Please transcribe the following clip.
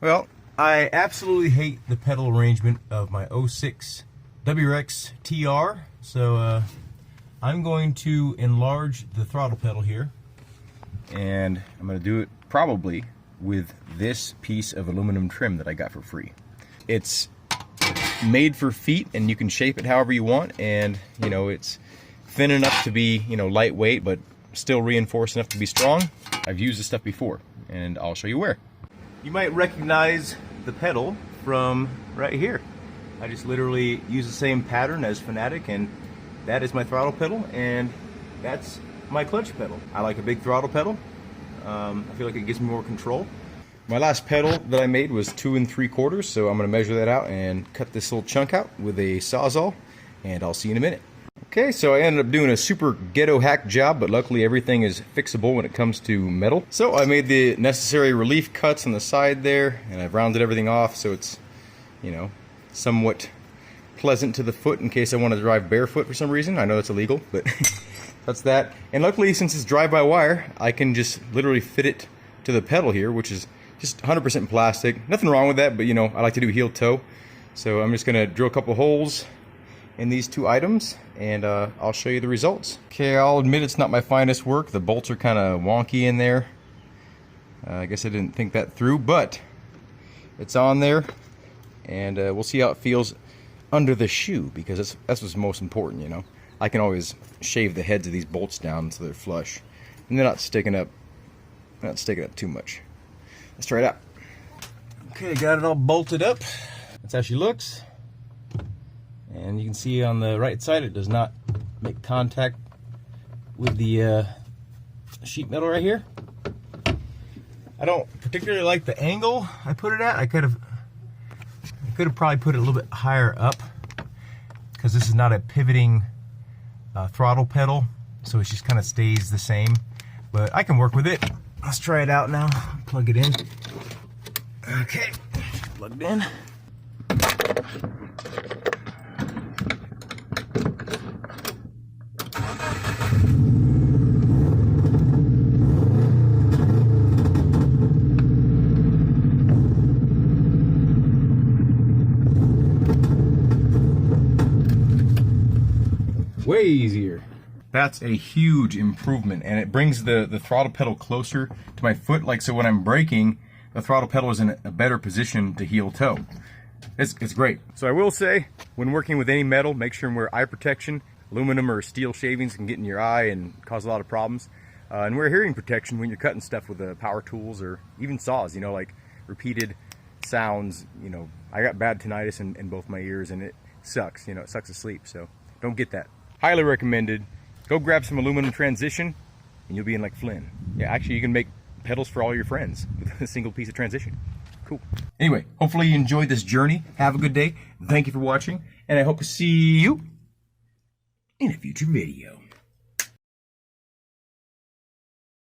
Well, I absolutely hate the pedal arrangement of my 06 WRX TR, so I'm going to enlarge the throttle pedal here, and I'm going to do it probably with this piece of aluminum trim that I got for free. It's made for feet, and you can shape it however you want, and you know, it's thin enough to be, you know, lightweight, but still reinforced enough to be strong. I've used this stuff before, and I'll show you where. You might recognize the pedal from right here. I just literally use the same pattern as Fanatec, and that is my throttle pedal, and that's my clutch pedal. I like a big throttle pedal. I feel like it gives me more control. My last pedal that I made was 2 3/4, so I'm going to measure that out and cut this little chunk out with a Sawzall, and I'll see you in a minute. Okay, so I ended up doing a super ghetto hack job, but luckily everything is fixable when it comes to metal. So I made the necessary relief cuts on the side there, and I've rounded everything off so it's, you know, somewhat pleasant to the foot in case I want to drive barefoot for some reason. I know it's illegal, but that's that. And luckily, since it's drive-by-wire, I can just literally fit it to the pedal here, which is just 100% plastic. Nothing wrong with that, but you know, I like to do heel toe. So I'm just gonna drill a couple holes in these two items, and I'll show you the results. Okay, I'll admit it's not my finest work. The bolts are kind of wonky in there. I guess I didn't think that through, but it's on there, and we'll see how it feels under the shoe, because that's what's most important, you know. I can always shave the heads of these bolts down so they're flush, and they're not sticking up too much. Let's try it out. Okay, got it all bolted up. That's how she looks. And you can see on the right side it does not make contact with the sheet metal right here. I don't particularly like the angle I put it at. I could have probably put it a little bit higher up, because this is not a pivoting throttle pedal, so it just kind of stays the same. But I can work with it. Let's try it out now. Plug it in. Okay, plugged in. Way easier. That's a huge improvement, and it brings the throttle pedal closer to my foot, like so when I'm braking, the throttle pedal is in a better position to heel toe. It's great. So I will say, when working with any metal, make sure and wear eye protection. Aluminum or steel shavings can get in your eye and cause a lot of problems. And wear hearing protection when you're cutting stuff with power tools or even saws, you know, like repeated sounds. You know, I got bad tinnitus in both my ears, and it sucks, you know, it sucks to sleep, so don't get that. Highly recommended. Go grab some aluminum transition and you'll be in like Flynn. Yeah, actually you can make pedals for all your friends with a single piece of transition. Cool. Anyway, hopefully you enjoyed this journey. Have a good day. Thank you for watching, and I hope to see you in a future video.